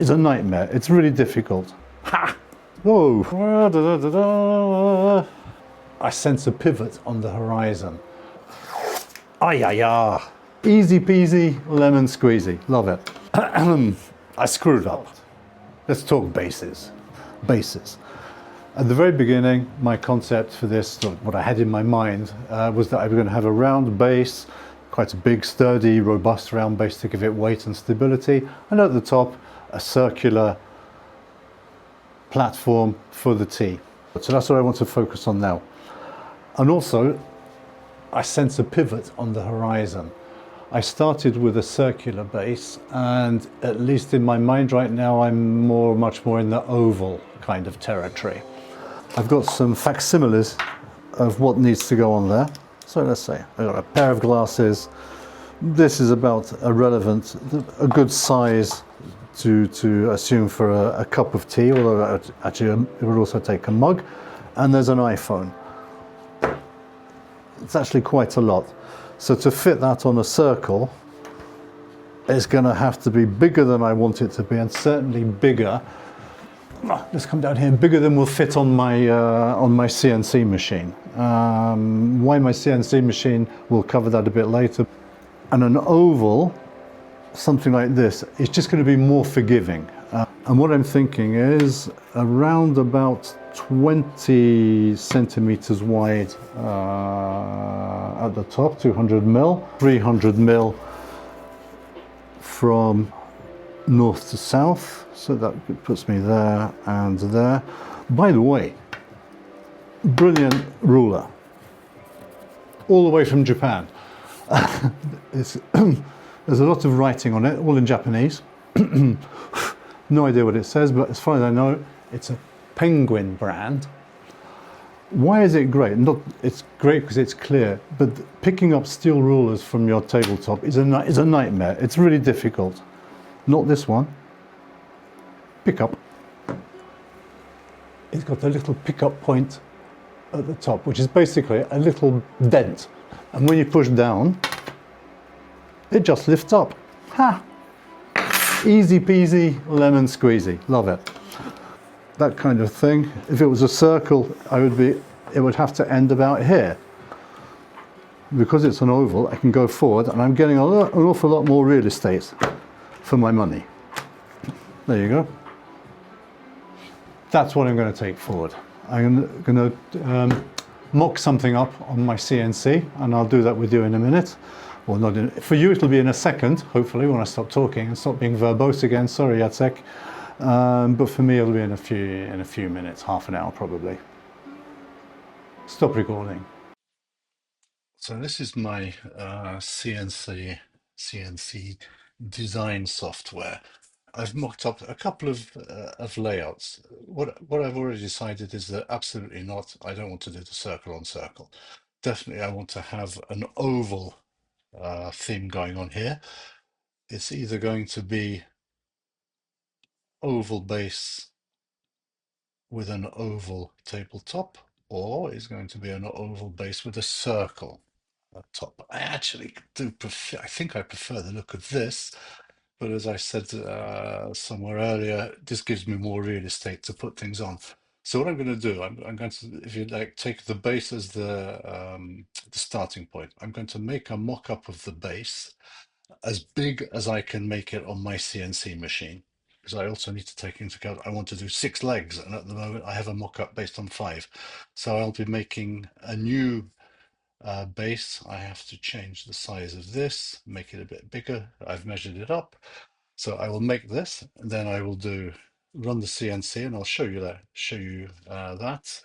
is a nightmare. It's really difficult. Ha! Oh! I sense a pivot on the horizon. Ay, ay, ah. Easy peasy, lemon squeezy. Love it. I screwed up. Let's talk bases. Bases. At the very beginning, my concept for this, what I had in my mind, was that I was going to have a round base, quite a big, sturdy, robust round base to give it weight and stability, and at the top, a circular platform for the tea. So that's what I want to focus on now. And also, I sense a pivot on the horizon. I started with a circular base, and at least in my mind right now, I'm much more in the oval kind of territory. I've got some facsimiles of what needs to go on there. So let's say I've got a pair of glasses. This is about a good size to assume for a cup of tea, although actually it would also take a mug. And there's an iPhone. It's actually quite a lot. So to fit that on a circle, it's going to have to be bigger than I want it to be, and certainly bigger. Let's come down here. Bigger than will fit on my CNC machine. Why my CNC machine? We'll cover that a bit later. And an oval, something like this, is just going to be more forgiving. And what I'm thinking is around about 20 centimeters wide at the top, 200 mil, 300 mil from north to south. So that puts me there and there. By the way, brilliant ruler, all the way from Japan. There's a lot of writing on it, all in Japanese. No idea what it says, but as far as I know, it's a Penguin brand. Why is it great? It's great because it's clear, but picking up steel rulers from your tabletop is a nightmare. It's really difficult. Not this one. Pick up. It's got a little pickup point at the top, which is basically a little dent. And when you push down, it just lifts up. Ha! Easy peasy, lemon squeezy. Love it. That kind of thing. If it was a circle, it would have to end about here. Because it's an oval, I can go forward, and I'm getting an awful lot more real estate for my money. There you go. That's what I'm going to take forward. I'm going to mock something up on my CNC, and I'll do that with you in a minute. Well, not in, for you it'll be in a second, hopefully, when I stop talking and stop being verbose again. Sorry, Jacek. But for me it'll be in a few minutes, half an hour probably. Stop recording. So this is my CNC design software. I've mocked up a couple of layouts. What I've already decided is that absolutely not. I don't want to do the circle on circle. Definitely, I want to have an oval theme going on here. It's either going to be oval base with an oval tabletop, or it's going to be an oval base with a circle top. I actually do prefer, I think I prefer the look of this, but as I said somewhere earlier, this gives me more real estate to put things on. So what I'm going to do, I'm going to, if you like, take the base as the starting point. I'm going to make a mock-up of the base as big as I can make it on my CNC machine, because I also need to take into account I want to do 6 legs, and at the moment I have a mock-up based on 5. So I'll be making a new base. I have to change the size of this, make it a bit bigger. I've measured it up. So I will make this, and then I will run the CNC, and I'll show you that,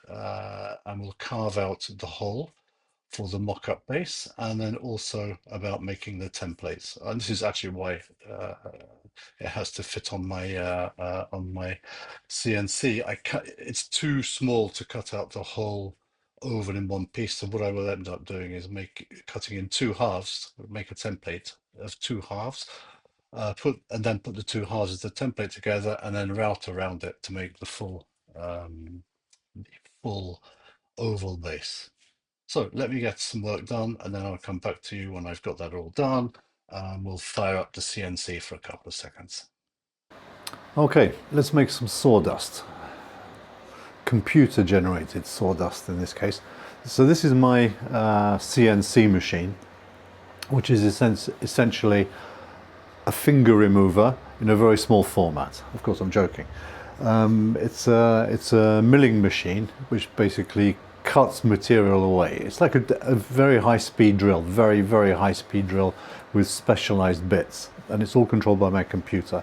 and we'll carve out the hole for the mock-up base, and then also about making the templates. And this is actually why it has to fit on my CNC. It's too small to cut out the whole oval in one piece. So what I will end up doing is cutting in 2 halves, make a template of 2 halves, put the 2 halves of the template together, and then route around it to make the full oval base. So let me get some work done, and then I'll come back to you when I've got that all done. We'll fire up the CNC for a couple of seconds. Okay, let's make some sawdust. Computer generated sawdust in this case. So this is my CNC machine, which is essentially a finger remover in a very small format. Of course, I'm joking. It's a milling machine which basically cuts material away. It's like a very high-speed drill, very high-speed drill with specialized bits, and it's all controlled by my computer.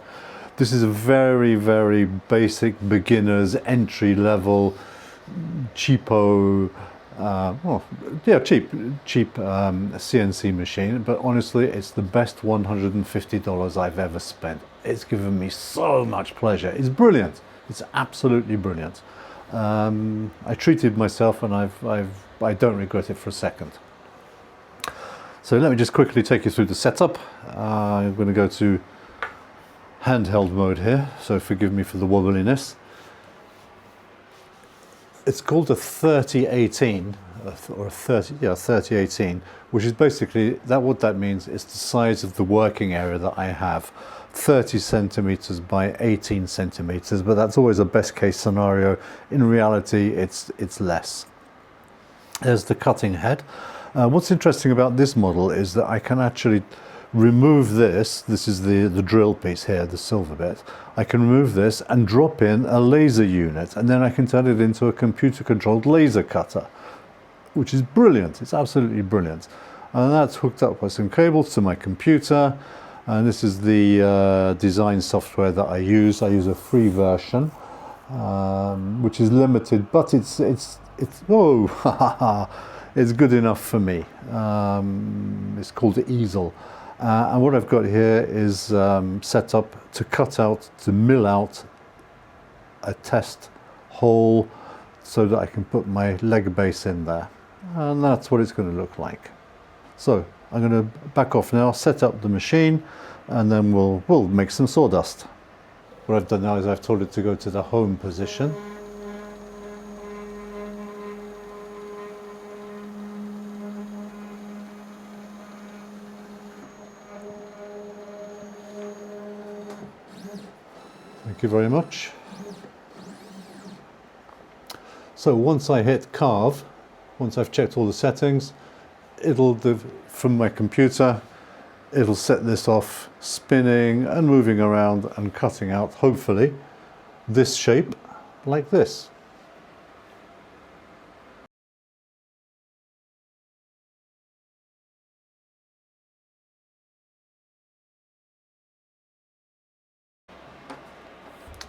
This is a very basic beginner's entry-level cheapo, cheap CNC machine, but honestly, it's the best $150 I've ever spent. It's given me so much pleasure. It's brilliant. It's absolutely brilliant. I treated myself, and I don't regret it for a second. So let me just quickly take you through the setup. I'm going to go to handheld mode here, so forgive me for the wobbliness. It's called a 3018 or a 3018, which is basically what that means is the size of the working area that I have, 30 centimeters by 18 centimeters, but that's always a best case scenario. In reality, it's less. There's the cutting head. What's interesting about this model is that I can actually remove this. This is the drill piece here, the silver bit. I can remove this and drop in a laser unit, and then I can turn it into a computer controlled laser cutter, which is brilliant. It's absolutely brilliant. And that's hooked up by some cables to my computer, and this is the design software that I use. I use a free version, which is limited, but it's oh it's good enough for me. It's called the easel. And what I've got here is set up to to mill out a test hole so that I can put my leg base in there. And that's what it's going to look like. So I'm going to back off now, set up the machine, and then we'll make some sawdust. What I've done now is I've told it to go to the home position. Thank you very much. So once I hit carve, once I've checked all the settings, from my computer, it'll set this off spinning and moving around and cutting out, hopefully, this shape like this.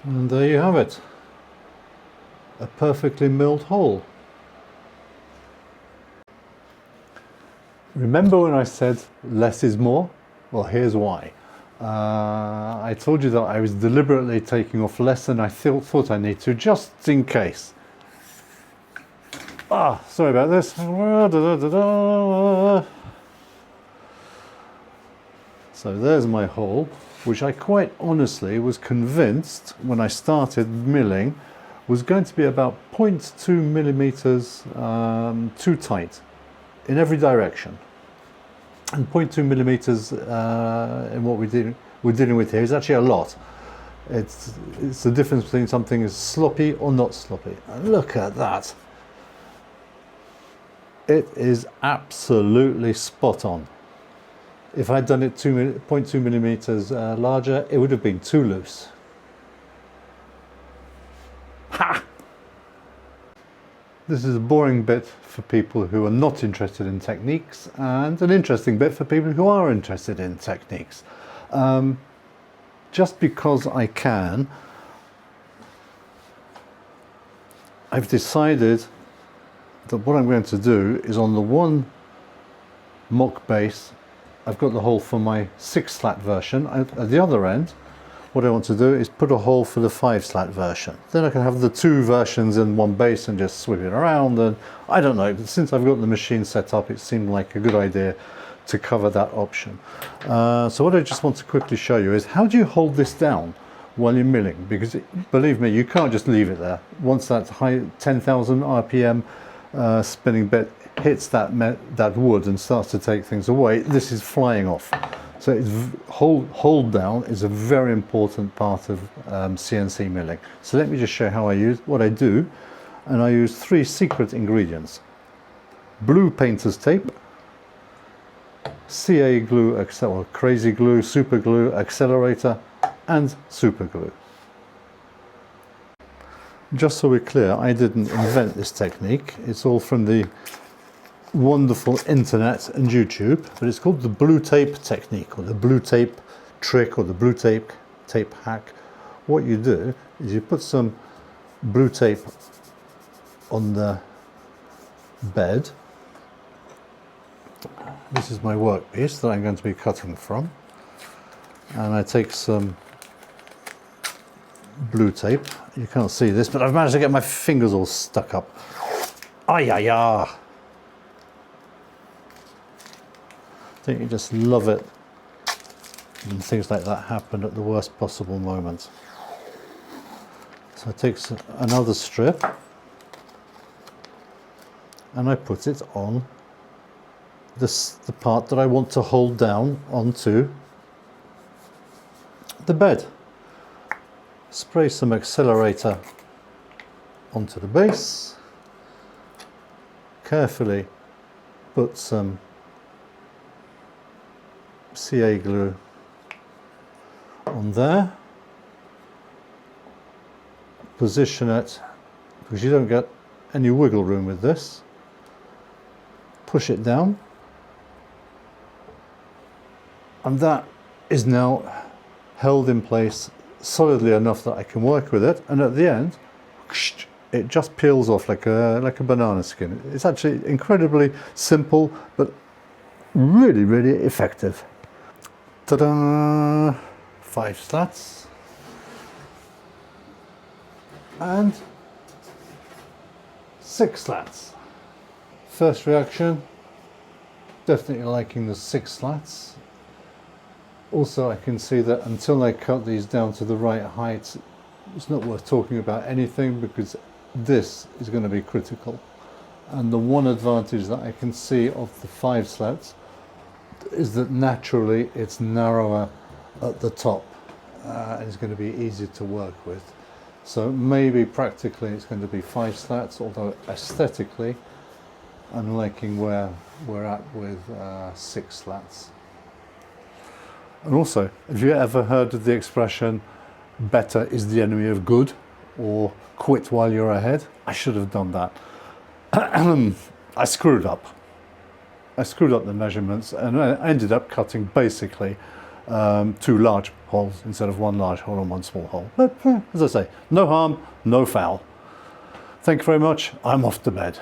And there you have it, a perfectly milled hole. Remember when I said less is more? Well, here's why. I told you that I was deliberately taking off less than I thought I need to, just in case. Sorry about this. So there's my hole, which I quite honestly was convinced when I started milling was going to be about 0.2 millimeters too tight in every direction. And 0.2 millimeters in what we're dealing with here is actually a lot. It's the difference between something is sloppy or not sloppy. And look at that. It is absolutely spot on. If I'd done it 0.2 millimeters larger, it would have been too loose. Ha! This is a boring bit for people who are not interested in techniques, and an interesting bit for people who are interested in techniques. Just because I can, I've decided that what I'm going to do is on the one mock base, I've got the hole for my 6-slat version. At the other end, what I want to do is put a hole for the 5-slat version. Then I can have the two versions in one base and just sweep it around. And I don't know, since I've got the machine set up, it seemed like a good idea to cover that option. So what I just want to quickly show you is how do you hold this down while you're milling? Because believe me, you can't just leave it there. Once that high 10,000 RPM spinning bit hits that wood and starts to take things away, this is flying off. So it's hold down is a very important part of CNC milling. So let me just show how I use what I do, and I use 3 secret ingredients: blue painter's tape, CA glue, or crazy glue, super glue, accelerator, and super glue. Just so we're clear, I didn't invent this technique. It's all from the wonderful internet and YouTube, but it's called the blue tape technique, or the blue tape trick, or the blue tape hack. What you do is you put some blue tape on the bed. This is my workpiece that I'm going to be cutting from, and I take some blue tape. You can't see this, but I've managed to get my fingers all stuck up. Ay, ay, ay. Don't you just love it when things like that happen at the worst possible moment? So I take another strip and I put it on the part that I want to hold down onto the bed. Spray some accelerator onto the base, carefully put some CA glue on there, position it, because you don't get any wiggle room with this, push it down, and that is now held in place solidly enough that I can work with it, and at the end it just peels off like a banana skin. It's actually incredibly simple but really, really effective. Ta-da! 5 slats and 6 slats. First reaction, definitely liking the 6 slats. Also, I can see that until I cut these down to the right height, it's not worth talking about anything, because this is going to be critical. And the one advantage that I can see of the 5 slats is that naturally it's narrower at the top, and it's going to be easier to work with. So maybe practically it's going to be 5 slats, although aesthetically I'm liking where we're at with 6 slats. And also, have you ever heard of the expression, better is the enemy of good, or quit while you're ahead? I should have done that. I screwed up. I screwed up the measurements, and I ended up cutting basically 2 large holes instead of 1 large hole and 1 small hole. But as I say, no harm, no foul. Thank you very much. I'm off to bed.